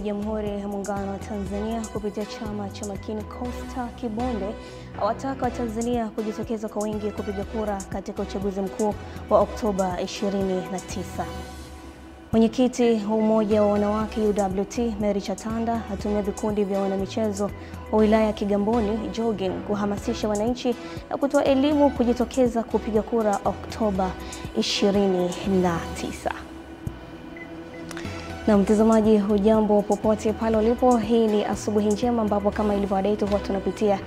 wa Jamhuri ya Muungano wa Tanzania kupitia chama cha Makini Costa Kibonde awataka Watanzania kujitokeza kwa wingi kupiga kura katika uchaguzi mkuu wa Oktoba 29. Mwenyekiti wa Umoja wa Wanawake UWT Mary Chatanda atumia vikundi vya wanamichezo wa wilaya ya Kigamboni jogging kuhamasisha wananchi na kutoa elimu kujitokeza kupiga kura Oktoba 29. Na mtazamaji, hujambo popote pale ulipo. Hii ni asubuhi njema ambapo kama ilivyo ada yetu huwa tunapitia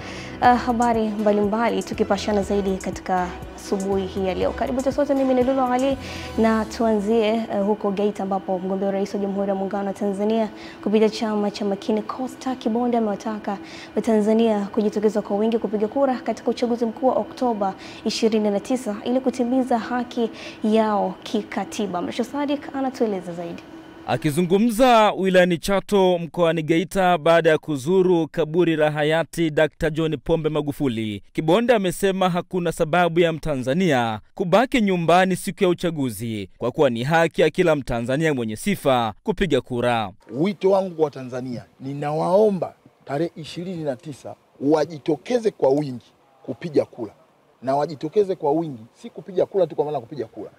habari mbalimbali tukipashana zaidi katika asubuhi hii ya leo. Karibu sote, mimi ni Lulu Ali na tuanzie huko Geita ambapo mgombea rais wa Jamhuri ya Muungano wa Tanzania kupitia chama cha Makini Costa Kibonde amewataka Watanzania kujitokeza kwa wingi kupiga kura katika uchaguzi mkuu wa Oktoba 29 ili kutimiza haki yao kikatiba. Mrisho Sadik anatueleza zaidi. Akizungumza wilayani Chato mkoani Geita baada ya kuzuru kaburi la hayati Dr. John Pombe Magufuli, Kibonde amesema hakuna sababu ya Mtanzania kubaki nyumbani siku ya uchaguzi kwa kuwa ni haki ya kila Mtanzania mwenye sifa kupiga kura. Wito wangu kwa Tanzania, ninawaomba tarehe 29 wajitokeze kwa wingi kupiga kura. Na wajitokeze kwa wingi, si kupiga kura tu kwa maana kupiga kura.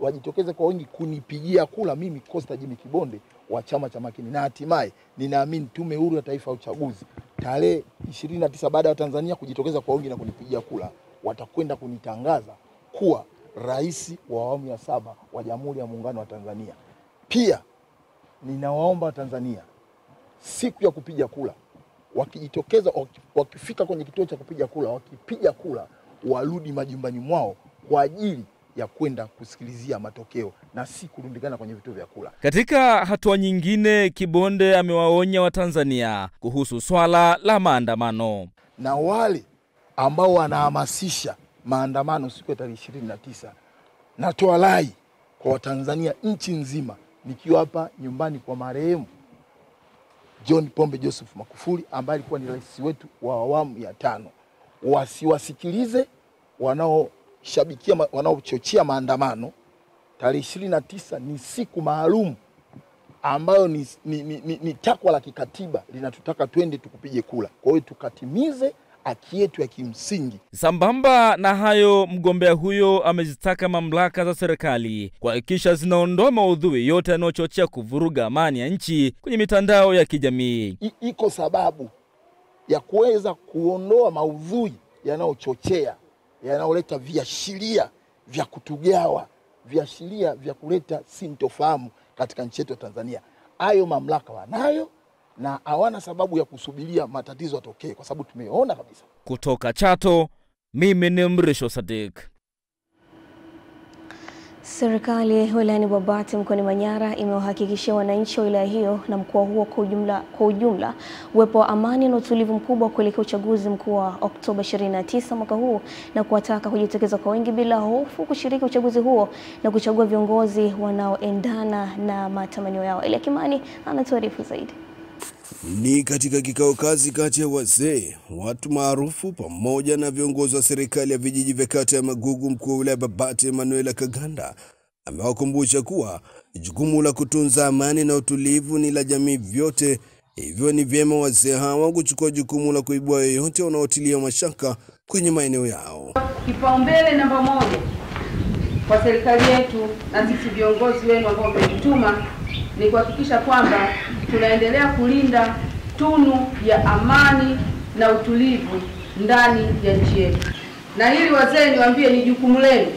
Wajitokeze kwa wingi kunipigia kula mimi Costa Jimmy Kibonde wa chama cha Makini, na hatimaye ninaamini Tume Huru ya Taifa ya Uchaguzi tarehe 29 baada ya Tanzania kujitokeza kwa wingi na kunipigia kula, watakwenda kunitangaza kuwa rais wa awamu ya 7 wa Jamhuri ya Muungano wa Tanzania. Pia ninawaomba Tanzania siku ya kupiga kula wakijitokeza, wakifika kwenye kituo cha kupiga kula, wakipiga kula warudi majumbani mwao kwa ajili ya kwenda kusikilizia matokeo na si kurundikana kwenye vituo vya kula. Katika hatua nyingine, Kibonde amewaonya Watanzania kuhusu swala la maandamano. Na wale ambao wanahamasisha maandamano siku ya tarehe 29, natoa rai kwa Watanzania nchi nzima, nikiwa hapa nyumbani kwa marehemu John Pombe Joseph Magufuli ambaye alikuwa ni rais wetu wa awamu ya 5, wasiwasikilize wanaochochea maandamano. Tarehe 29 ni siku maalum ambayo ni takwa la kikatiba linatutaka twende tukupige kula. Kwa hiyo tukatimize haki yetu ya kimsingi. Sambamba na hayo, mgombea huyo amezitaka mamlaka za serikali kuhakikisha zinaondoa maudhui yote yanayochochea kuvuruga amani ya nchi kwenye mitandao ya kijamii. Iko sababu ya kuweza kuondoa maudhui yanayochochea, yanayoleta viashiria vya kutugawa, viashiria vya kuleta sintofahamu katika nchi yetu ya Tanzania. Hayo mamlaka wanayo na hawana sababu ya kusubiria matatizo yatokee, kwa sababu tumeona kabisa. Kutoka Chato, mimi ni Mrisho Sadik. Serikali wilayani Babati mkoani Manyara imewahakikishia wananchi wa wilaya hiyo na mkoa huo kwa ujumla uwepo wa amani na utulivu mkubwa kuelekea uchaguzi mkuu wa Oktoba 29 mwaka huu, na kuwataka kujitokeza kwa wingi bila hofu kushiriki uchaguzi huo na kuchagua viongozi wanaoendana na matamanio yao. Elia Kimani anatuarifu zaidi. Ni katika kikao kazi kati ya wazee, watu maarufu pamoja na viongozi wa serikali ya vijiji vya kata ya Magugu, mkuu wa wilaya Babati Emmanuel Kaganda amewakumbusha kuwa jukumu la kutunza amani na utulivu ni la jamii vyote. Hivyo ni vyema wazee hawa kuchukua jukumu la kuibua yoyote wanaotilia mashaka kwenye maeneo yao. Kipaumbele namba 1 kwa serikali yetu na sisi viongozi wenu ambao mmetutuma ni kuhakikisha kwamba tunaendelea kulinda tunu ya amani na utulivu ndani ya nchi yetu. Na hili wazee niwaambie, ni jukumu lenu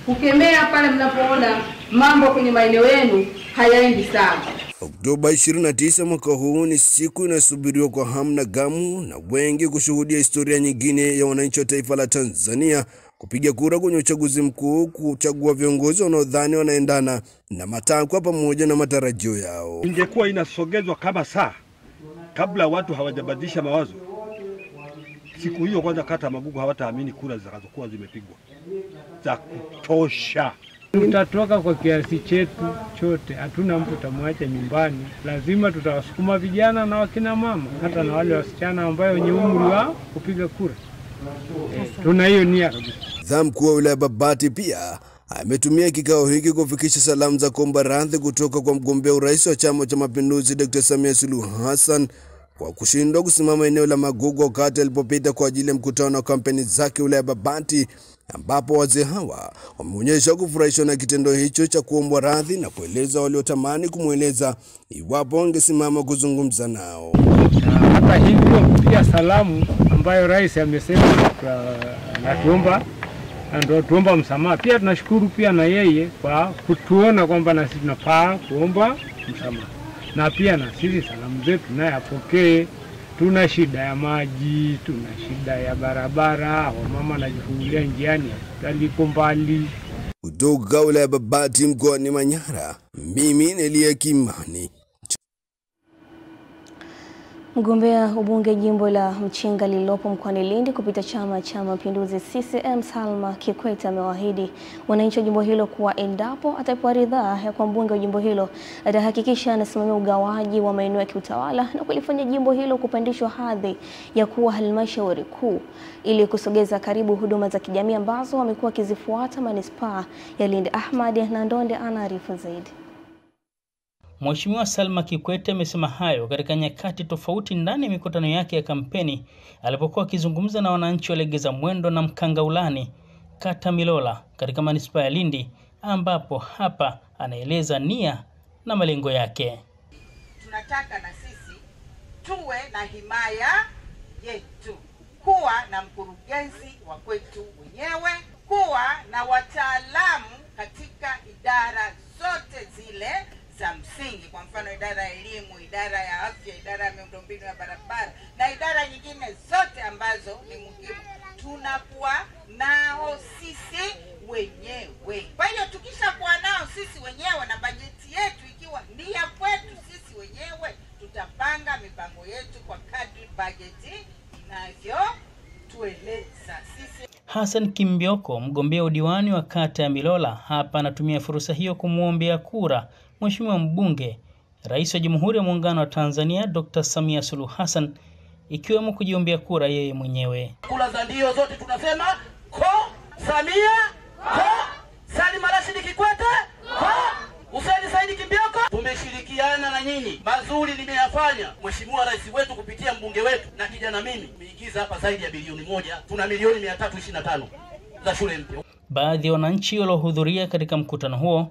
kukemea pale mnapoona mambo kwenye maeneo yenu hayaendi sawa. Oktoba 29 mwaka huu ni siku inasubiriwa kwa hamu na gamu na wengi kushuhudia historia nyingine ya wananchi wa taifa la Tanzania kupiga kura kwenye uchaguzi mkuu, kuchagua viongozi wanaodhani wanaendana na matakwa pamoja na matarajio yao. Ingekuwa inasogezwa kama saa kabla watu hawajabadilisha mawazo, siku hiyo kwanza kata Magugu hawataamini kura zitakazokuwa zimepigwa za kutosha. Tutatoka kwa kiasi chetu chote, hatuna mtu tamwacha nyumbani. Lazima tutawasukuma vijana na wakina mama, hata na wale wasichana ambao wenye umri wa kupiga kura. Tuna hiyo nia kabisa. Mkuu wa wilaya Babati pia ametumia kikao hiki kufikisha salamu za kuomba radhi kutoka kwa mgombea urais wa Chama cha Mapinduzi Dr. Samia Suluhu Hassan kwa kushindwa kusimama eneo la Magugu wakati alipopita kwa ajili ya mkutano wa kampeni zake wilaya Babati, ambapo wazee hawa wameonyesha kufurahishwa na kitendo hicho cha kuomba radhi na kueleza waliotamani kumweleza iwapo wangesimama kuzungumza nao. Hata hivyo pia salamu ambayo rais amesema tuomba msamaha. Pia tunashukuru pia na yeye kwa kutuona kwamba na sisi tunafaa kuomba msamaha. Na pia na sisi salamu zetu naye apokee. Tuna shida ya maji, tuna shida ya barabara, wamama wanajifungulia njiani, hospitali iko mbali. Kutoka wilaya Babati mkoani Manyara, mimi ni Elia Kimani. Mgombea ubunge jimbo la Mchinga lililopo mkoani Lindi kupitia Chama cha Mapinduzi CCM Salma Kikwete amewaahidi wananchi wa jimbo hilo kuwa endapo atapewa ridhaa ya kuwa mbunge wa jimbo hilo atahakikisha anasimamia ugawaji wa maeneo ya kiutawala na kulifanya jimbo hilo kupandishwa hadhi ya kuwa halmashauri kuu ili kusogeza karibu huduma za kijamii ambazo wamekuwa wakizifuata manispaa ya Lindi. Ahmad Nandonde anaarifu zaidi. Mheshimiwa Salma Kikwete amesema hayo katika nyakati tofauti ndani ya mikutano yake ya kampeni alipokuwa akizungumza na wananchi wa Legeza Mwendo na Mkangaulani, kata Milola katika manispaa ya Lindi, ambapo hapa anaeleza nia na malengo yake. Tunataka na sisi tuwe na himaya yetu, kuwa na mkurugenzi wa kwetu wenyewe, kuwa na wataalamu katika idara zote zile za msingi, kwa mfano idara ya elimu, idara ya afya, idara ya miundombinu ya barabara na idara nyingine zote ambazo ni muhimu, tunakuwa nao sisi wenyewe. Kwa hiyo tukishakuwa nao sisi wenyewe na bajeti yetu ikiwa ni ya kwetu sisi wenyewe, tutapanga mipango yetu kwa kadri bajeti inavyotueleza sisi. Hassan Kimbioko, mgombea udiwani wa kata ya Milola, hapa anatumia fursa hiyo kumwombea kura Mheshimiwa mbunge, Rais wa Jamhuri ya Muungano wa Tanzania Dr. Samia Suluhu Hassan, ikiwemo kujiombea kura yeye mwenyewe. Kura za ndio zote tunasema ko Samia, ko Salma Rashid Kikwete, ko Hussein Said Kimbioko. Tumeshirikiana na nyinyi, mazuri nimeyafanya. Mheshimiwa Rais wetu kupitia mbunge wetu na kijana mimi tumeigiza hapa zaidi ya bilioni 1, tuna milioni 325 za shule mpya. Baadhi ya wananchi waliohudhuria katika mkutano huo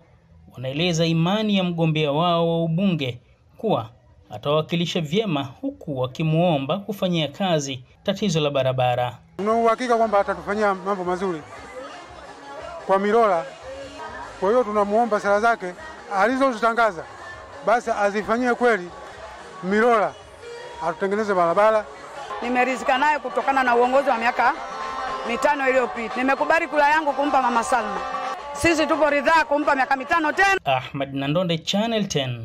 wanaeleza imani ya mgombea wao wa ubunge kuwa atawakilisha vyema, huku wakimuomba kufanyia kazi tatizo la barabara. Tuna uhakika kwamba atatufanyia mambo mazuri kwa Milola. Kwa hiyo tunamuomba sala zake alizozitangaza basi azifanyie kweli Milola, atutengeneze barabara. Nimeridhika naye kutokana na uongozi wa miaka 5 iliyopita. Nimekubali kula yangu kumpa Mama Salma. Sisi tupo ridhaa kumpa miaka 5 tena. Ahmad Nandonde, Channel 10.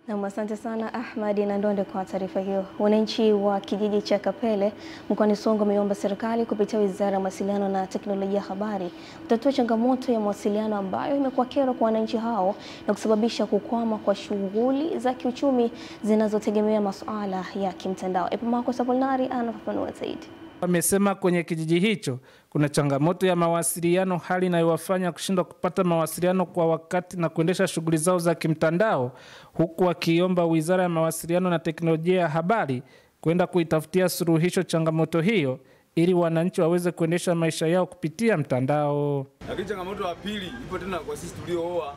Na asante sana Ahmad Nandonde kwa taarifa hiyo. Wananchi wa kijiji cha Kapele mkoani Songwe wameomba serikali kupitia Wizara ya Mawasiliano na Teknolojia ya Habari kutatua changamoto ya mawasiliano ambayo imekuwa kero kwa wananchi hao na kusababisha kukwama kwa shughuli za kiuchumi zinazotegemea masuala ya kimtandao. Epimako Sapolinari anafafanua zaidi. Wamesema kwenye kijiji hicho kuna changamoto ya mawasiliano, hali inayowafanya kushindwa kupata mawasiliano kwa wakati na kuendesha shughuli zao za kimtandao, huku wakiomba Wizara ya Mawasiliano na Teknolojia ya Habari kwenda kuitafutia suluhisho changamoto hiyo ili wananchi waweze kuendesha maisha yao kupitia mtandao. Lakini changamoto ya pili ipo tena kwa sisi tuliooa.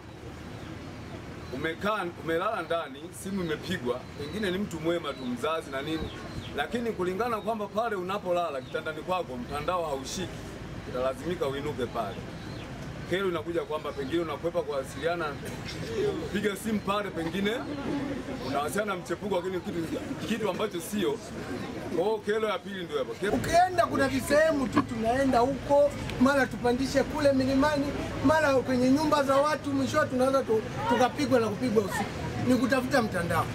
Umelala ndani, simu imepigwa, pengine ni mtu mwema tu, mzazi na nini, lakini kulingana kwamba pale unapolala kitandani kwako mtandao haushiki, utalazimika uinuke pale. Kero inakuja kwamba pengine unakwepa kuwasiliana, piga simu pale, pengine unawasiliana mchepuko, lakini kitu ambacho sio. Kwa hiyo kero ya pili ndio hapo. Ukienda kuna visehemu tu tunaenda huko, mara tupandishe kule milimani, mara kwenye nyumba za watu, mwisho tunaanza tukapigwa na kupigwa usiku. Ni kutafuta mtandao.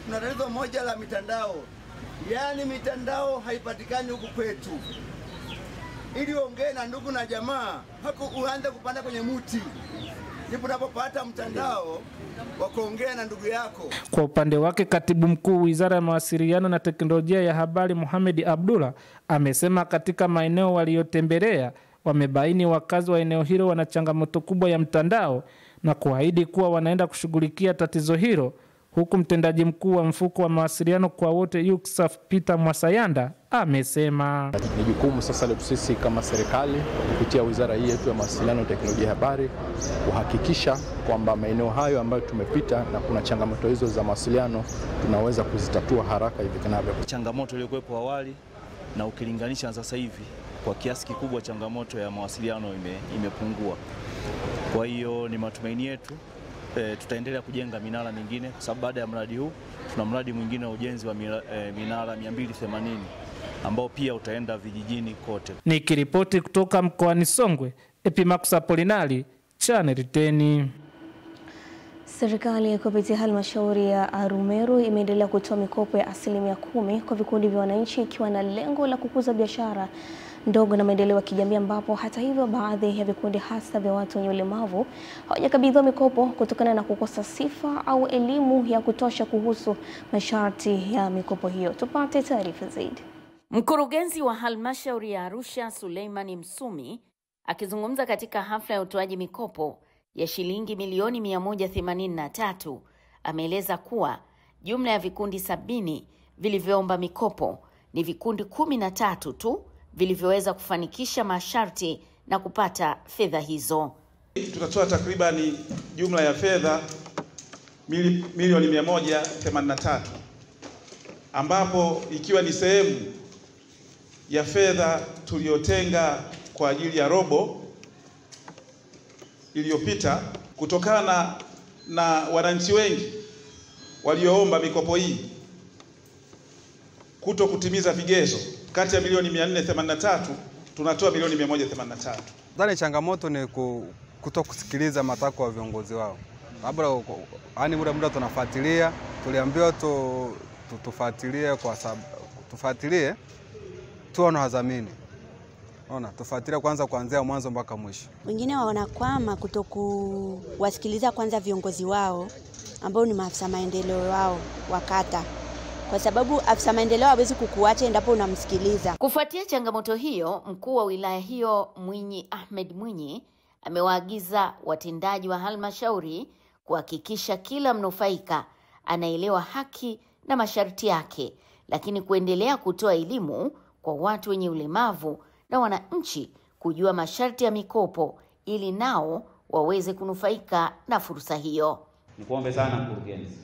Kuna tatizo moja la mitandao. Yaani mitandao haipatikani huku kwetu. Ili ongee na ndugu na jamaa, hako uanze kupanda kwenye muti. Ndipo unapopata mtandao wa kuongea na ndugu yako. Kwa upande wake, Katibu Mkuu Wizara ya Mawasiliano na Teknolojia ya Habari Mohamed Abdullah amesema katika maeneo waliyotembelea wamebaini wakazi wa eneo hilo wana changamoto kubwa ya mtandao na kuahidi kuwa wanaenda kushughulikia tatizo hilo, huku mtendaji mkuu wa mfuko wa mawasiliano kwa wote UCSAF Peter Mwasayanda amesema ni jukumu sasa letu sisi kama serikali kupitia wizara hii yetu ya mawasiliano na teknolojia ya habari kuhakikisha kwamba maeneo hayo ambayo tumepita na kuna changamoto hizo za mawasiliano tunaweza kuzitatua haraka iwezekanavyo. Changamoto iliyokuwepo awali na ukilinganisha na sasa hivi kwa kiasi kikubwa changamoto ya mawasiliano imepungua. Kwa hiyo ni matumaini yetu tutaendelea kujenga minara mingine kwa sababu baada ya mradi huu tuna mradi mwingine wa ujenzi wa minara 280 ambao pia utaenda vijijini kote. Nikiripoti kutoka mkoani Songwe, Epimax Apolinari, Channel 10. Serikali kupitia halmashauri ya Arumeru imeendelea kutoa mikopo ya 10% kwa vikundi vya wananchi ikiwa na lengo la kukuza biashara ndogo na maendeleo ya kijamii, ambapo hata hivyo baadhi ya vikundi hasa vya watu wenye ulemavu hawajakabidhiwa mikopo kutokana na kukosa sifa au elimu ya kutosha kuhusu masharti ya mikopo hiyo. Tupate taarifa zaidi. Mkurugenzi wa halmashauri ya Arusha Suleimani Msumi akizungumza katika hafla ya utoaji mikopo ya shilingi milioni 183 ameeleza kuwa jumla ya vikundi 70 vilivyoomba mikopo ni vikundi 13 tu vilivyoweza kufanikisha masharti na kupata fedha hizo. Tutatoa takribani jumla ya fedha milioni 183 ambapo ikiwa ni sehemu ya fedha tuliyotenga kwa ajili ya robo iliyopita kutokana na wananchi wengi walioomba mikopo hii kuto kutimiza vigezo. Kati ya milioni 483 tunatoa milioni 183. Dhani changamoto ni kutokusikiliza matakwa ya viongozi wao. Labda muda tunafuatilia, tuliambiwa tufuatilie kwa sababu tufuatilie tuwe na wadhamini. Ona, tufuatilie kwanza kuanzia mwanzo mpaka mwisho. Wengine wanakwama kutokuwasikiliza kwanza viongozi wao ambao ni maafisa maendeleo wao wakata. Kwa sababu afisa maendeleo hawezi kukuacha endapo unamsikiliza. Kufuatia changamoto hiyo, mkuu wa wilaya hiyo Mwinyi Ahmed Mwinyi amewaagiza watendaji wa halmashauri kuhakikisha kila mnufaika anaelewa haki na masharti yake, lakini kuendelea kutoa elimu kwa watu wenye ulemavu na wananchi kujua masharti ya mikopo ili nao waweze kunufaika na fursa hiyo. Nikuombe sana mkurugenzi,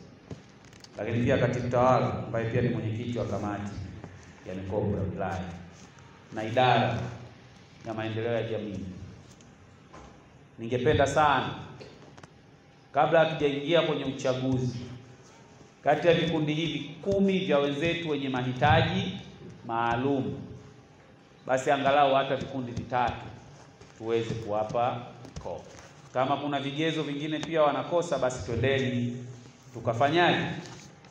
lakini pia katibu tawala ambaye pia ni mwenyekiti wa kamati ya mikopo ya wilaya na idara ya maendeleo ya jamii, ningependa sana kabla hatujaingia kwenye uchaguzi, kati ya vikundi hivi 10 vya wenzetu wenye mahitaji maalum, basi angalau hata vikundi 3 tuweze kuwapa mikopo. Kama kuna vigezo vingine pia wanakosa, basi twendeni tukafanyaje,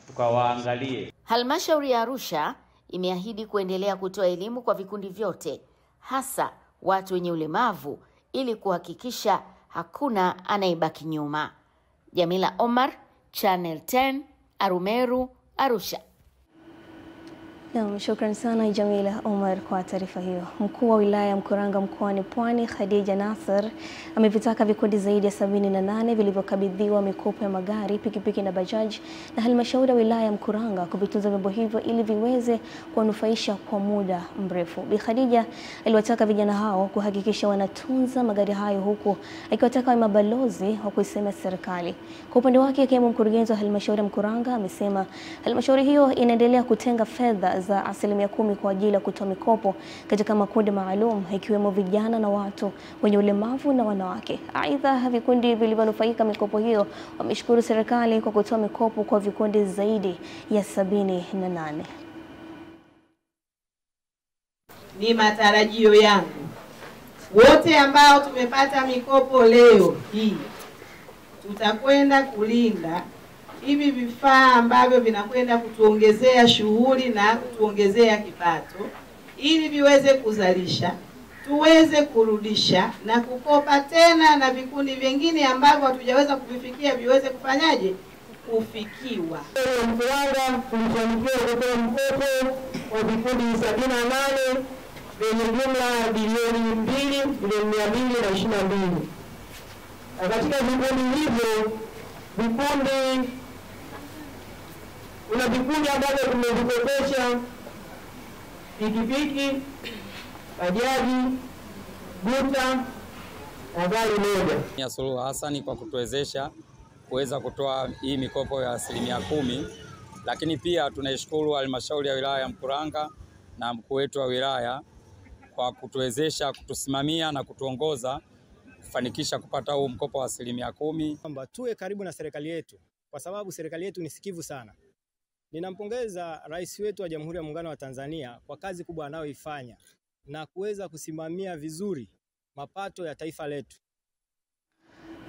tukawaangalie. Halmashauri ya Arusha imeahidi kuendelea kutoa elimu kwa vikundi vyote, hasa watu wenye ulemavu, ili kuhakikisha hakuna anayebaki nyuma. Jamila Omar, Channel 10, Arumeru, Arusha. Shukrani sana Jamila Omar kwa taarifa hiyo. Mkuu wa wilaya ya Mkuranga mkoani Pwani Khadija Nasser amevitaka vikundi zaidi ya 78 vilivyokabidhiwa mikopo ya magari, pikipiki na bajaji na halmashauri ya wilaya ya Mkuranga kuvitunza vyombo hivyo ili viweze kuwanufaisha kwa muda mrefu. Bi Khadija aliwataka vijana hao kuhakikisha wanatunza magari hayo, huku akiwataka wa mabalozi wa kuisema serikali. Kwa upande wake, kaimu mkurugenzi wa halmashauri ya Mkuranga amesema halmashauri hiyo inaendelea kutenga fedha za 10% kwa ajili ya kutoa mikopo katika makundi maalum ikiwemo vijana na watu wenye ulemavu na wanawake. Aidha, vikundi vilivyonufaika mikopo hiyo wameshukuru serikali kwa kutoa mikopo kwa vikundi zaidi ya 78. Ni matarajio yangu wote ambao tumepata mikopo leo hii tutakwenda kulinda hivi vifaa ambavyo vinakwenda kutuongezea shughuli na kutuongezea kipato ili viweze kuzalisha, tuweze kurudisha na kukopa tena, na vikundi vingine ambavyo hatujaweza kuvifikia viweze kufanyaje, kufikiwa. Mkuranga tulifanikiwa kutoa mkopo kwa vikundi 78 vyenye jumla ya bilioni 2,222. Na katika vikundi hivyo kuna vikundi ambavyo tumevikopesha pikipiki, bajaji, guta na gari moja. Samia Suluhu Hassan kwa kutuwezesha kuweza kutoa hii mikopo ya 10%, lakini pia tunaishukuru halmashauri ya wilaya ya Mkuranga na mkuu wetu wa wilaya kwa kutuwezesha, kutusimamia na kutuongoza kufanikisha kupata huu mkopo wa 10%. Kwamba tuwe karibu na serikali yetu kwa sababu serikali yetu ni sikivu sana. Ninampongeza rais wetu wa Jamhuri ya Muungano wa Tanzania kwa kazi kubwa anayoifanya na kuweza kusimamia vizuri mapato ya taifa letu.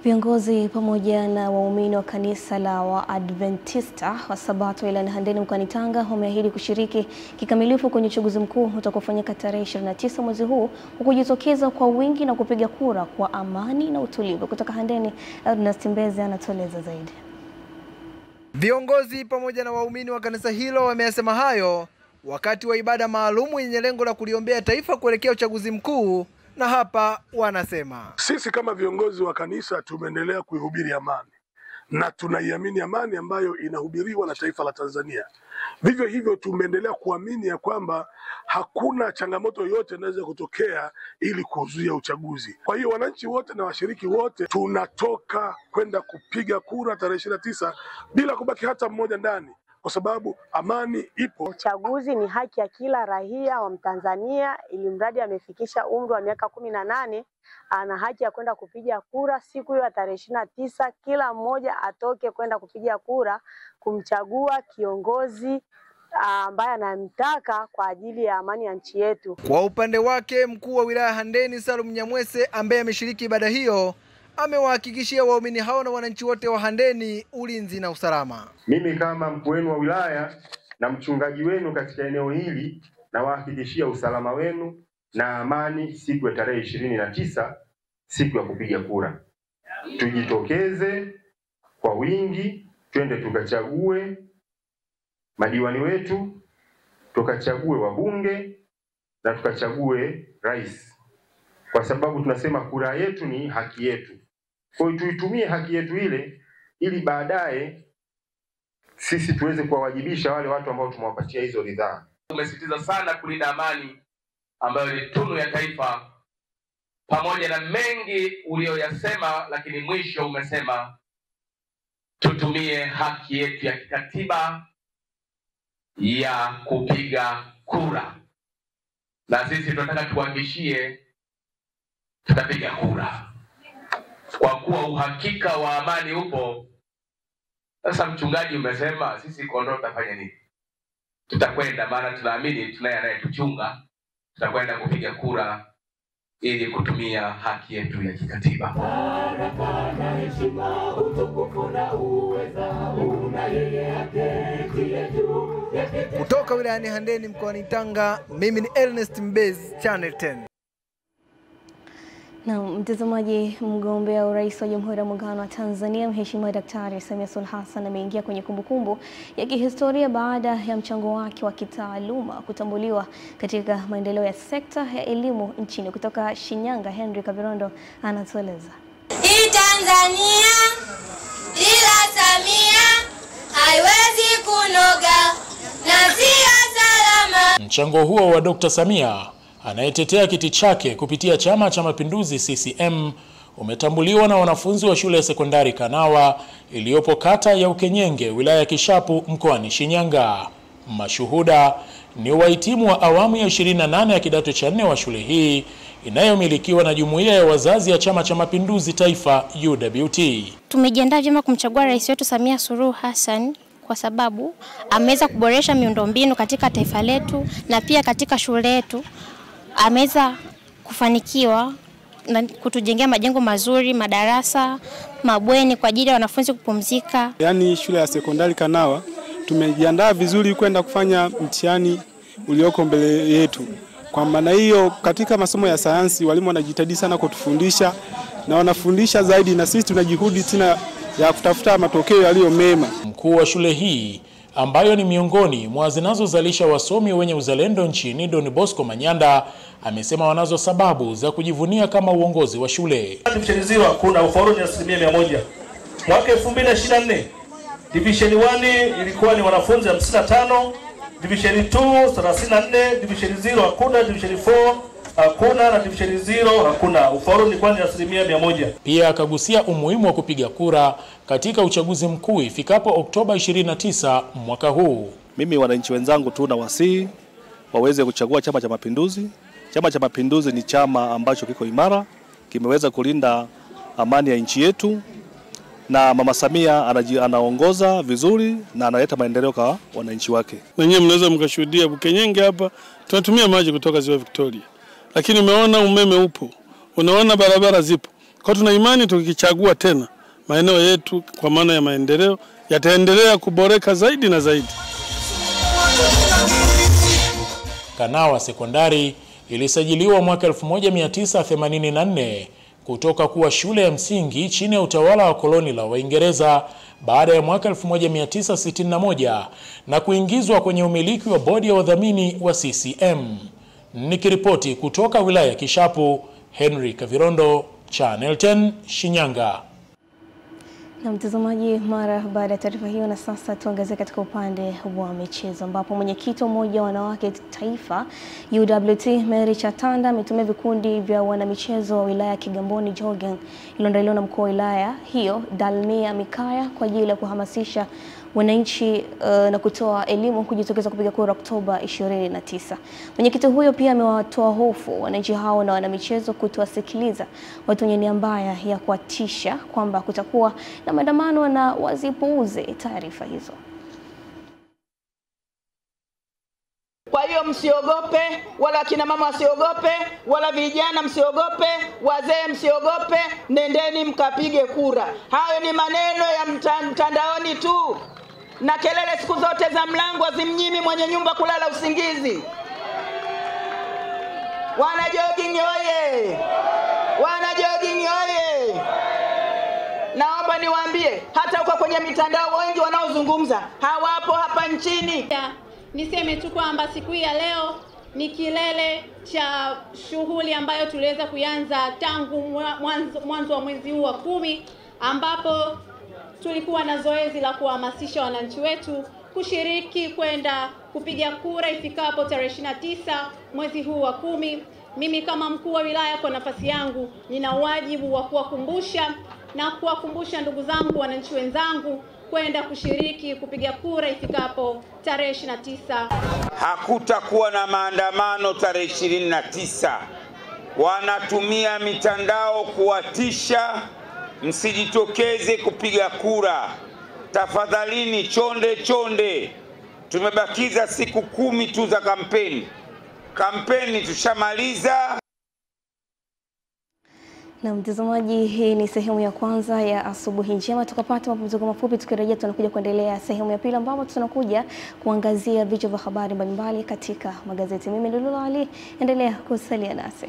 Viongozi pamoja na waumini wa kanisa la Waadventista wa Sabato wilayani Handeni mkoani Tanga wameahidi kushiriki kikamilifu kwenye uchaguzi mkuu utakaofanyika tarehe 29 mwezi huu, kujitokeza kwa wingi na kupiga kura kwa amani na utulivu. Kutoka Handeni, Ernest Mbeze anatueleza zaidi. Viongozi pamoja na waumini wa kanisa hilo wameyasema hayo wakati wa ibada maalumu yenye lengo la kuliombea taifa kuelekea uchaguzi mkuu, na hapa wanasema: sisi kama viongozi wa kanisa tumeendelea kuihubiri amani na tunaiamini amani ambayo inahubiriwa na taifa la Tanzania. Vivyo hivyo tumeendelea kuamini ya kwamba hakuna changamoto yoyote inaweza kutokea ili kuzuia uchaguzi. Kwa hiyo wananchi wote na washiriki wote tunatoka kwenda kupiga kura tarehe 29 bila kubaki hata mmoja ndani, kwa sababu amani ipo. Uchaguzi ni haki ya kila raia wa Mtanzania, ili mradi amefikisha umri wa miaka 18 ana haki ya kwenda kupiga kura siku hiyo ya tarehe 29. Kila mmoja atoke kwenda kupiga kura kumchagua kiongozi ambaye anamtaka kwa ajili ya amani ya nchi yetu. Kwa upande wake, mkuu wa wilaya Handeni Salum Nyamwese ambaye ameshiriki ibada hiyo amewahakikishia waumini hao na wananchi wote wa Handeni ulinzi na usalama. Mimi kama mkuu wenu wa wilaya na mchungaji wenu katika eneo hili nawahakikishia usalama wenu na amani siku ya tarehe 29, siku ya kupiga kura. Tujitokeze kwa wingi, twende tukachague madiwani wetu, tukachague wabunge na tukachague rais, kwa sababu tunasema kura yetu ni haki yetu. Kwa hiyo tuitumie haki yetu ile ili baadaye sisi tuweze kuwawajibisha wale watu ambao tumewapatia hizo ridhaa. Umesisitiza sana kulinda amani ambayo ni tunu ya taifa, pamoja na mengi uliyoyasema, lakini mwisho umesema tutumie haki yetu ya kikatiba ya kupiga kura, na sisi tunataka tuhakikishie tutapiga kura kwa kuwa uhakika wa amani upo. Sasa mchungaji umesema sisi kondoo tutafanya nini? Tutakwenda, maana tunaamini tunaye anayetuchunga, tutakwenda kupiga kura ili kutumia haki yetu ya kikatiba. Kutoka wilayani Handeni mkoani Tanga, mimi ni Ernest Mbezi, Channel 10. Na mtazamaji, mgombea urais wa Jamhuri ya Muungano wa Tanzania Mheshimiwa Daktari Samia Suluhu Hassan ameingia kwenye kumbukumbu ya kihistoria baada ya mchango wake wa kitaaluma kutambuliwa katika maendeleo ya sekta ya elimu nchini. Kutoka Shinyanga, Henry Kavirondo anatueleza. Hii Tanzania bila Samia haiwezi kunoga na sio salama. Mchango huo wa Dr. Samia anayetetea kiti chake kupitia Chama cha Mapinduzi CCM umetambuliwa na wanafunzi wa shule ya sekondari Kanawa iliyopo kata ya Ukenyenge, wilaya ya Kishapu, mkoani Shinyanga. Mashuhuda ni wahitimu wa awamu ya 28 ya kidato cha 4 wa shule hii inayomilikiwa na Jumuiya ya Wazazi ya Chama cha Mapinduzi Taifa UWT. Tumejiandaa vyema kumchagua rais wetu Samia Suluhu Hassan kwa sababu ameweza kuboresha miundombinu katika taifa letu na pia katika shule yetu. Ameweza kufanikiwa na kutujengea majengo mazuri, madarasa, mabweni kwa ajili ya wanafunzi kupumzika. Yaani shule ya sekondari Kanawa tumejiandaa vizuri kwenda kufanya mtihani ulioko mbele yetu. Kwa maana hiyo, katika masomo ya sayansi walimu wanajitahidi sana kutufundisha na wanafundisha zaidi, na sisi tunajihudi tena ya kutafuta matokeo yaliyo mema. Mkuu wa shule hii ambayo ni miongoni mwa zinazozalisha wasomi wenye uzalendo nchini, Don Bosco Manyanda amesema wanazo sababu za kujivunia kama uongozi wa shule. Division 0 hakuna, ufaulu ni 100%. Mwaka 2024 Division 1 ilikuwa ni wanafunzi 55, Division 2 34, Division 0 hakuna, Division 4 hakuna na Division 0 hakuna. Ufaulu ni kwani 100%. Pia akagusia umuhimu wa kupiga kura katika uchaguzi mkuu ifikapo Oktoba 29 mwaka huu. Mimi wananchi wenzangu tu na wasihi waweze kuchagua Chama cha Mapinduzi. Chama cha Mapinduzi ni chama ambacho kiko imara, kimeweza kulinda amani ya nchi yetu, na Mama Samia anaongoza vizuri na analeta maendeleo kwa wananchi wake. Wenyewe mnaweza mkashuhudia Bukenyenge hapa tunatumia maji kutoka Ziwa Victoria. Lakini umeona umeme upo. Unaona barabara zipo. Kwa tuna imani tukichagua tena maeneo yetu kwa maana ya maendeleo yataendelea kuboreka zaidi na zaidi. Kanawa Sekondari ilisajiliwa mwaka 1984 kutoka kuwa shule ya msingi chini ya utawala wa koloni la Waingereza baada ya mwaka 1961 na kuingizwa kwenye umiliki wa bodi ya wadhamini wa CCM. Nikiripoti kutoka wilaya ya Kishapu, Henry Kavirondo, Channel 10, Shinyanga. Na mtazamaji, mara baada ya taarifa hiyo, na sasa tuangazie katika upande wa michezo ambapo mwenyekiti wa Umoja wa Wanawake Taifa UWT Mary Chatanda ametumia vikundi vya wanamichezo wa wilaya ya Kigamboni Jogging iliyoandaliwa na mkuu wa wilaya hiyo Dalmia Mikaya kwa ajili ya kuhamasisha wananchi na kutoa elimu kujitokeza kupiga kura Oktoba 29. Mwenyekiti huyo pia amewatoa hofu wananchi hao na wanamichezo kutowasikiliza watu wenye nia mbaya ya kuatisha kwamba kutakuwa na maandamano na wazipuuze taarifa hizo. Kwa hiyo msiogope, wala kina mama wasiogope, wala vijana msiogope, wazee msiogope, nendeni mkapige kura. Hayo ni maneno ya mtandaoni tu. Na kelele siku zote za mlango zimnyimi mwenye nyumba kulala usingizi. Wana jogging oye! Wana jogging oye! Naomba niwaambie, hata uko kwenye mitandao wengi wanaozungumza hawapo hapa nchini. Niseme tu kwamba siku hii ya leo ni kilele cha shughuli ambayo tuliweza kuanza tangu mwanzo wa mwezi huu wa 10, ambapo tulikuwa na zoezi la kuhamasisha wananchi wetu kushiriki kwenda kupiga kura ifikapo tarehe 29 mwezi huu wa 10. Mimi kama mkuu wa wilaya kwa nafasi yangu nina wajibu wa kuwakumbusha ndugu zangu wananchi wenzangu kwenda kushiriki kupiga kura ifikapo tarehe 29. Hakutakuwa na maandamano tarehe 29. Wanatumia mitandao kuwatisha, msijitokeze kupiga kura. Tafadhalini, chonde chonde. Tumebakiza siku 10 tu za kampeni. Kampeni tushamaliza. Na mtazamaji, hii ni sehemu ya kwanza ya asubuhi njema. Tukapata mapumziko mafupi, tukirejea tunakuja kuendelea sehemu ya pili ambapo tunakuja kuangazia vichwa vya habari mbalimbali katika magazeti. Mimi ni Lulu Ali, endelea kusalia nasi.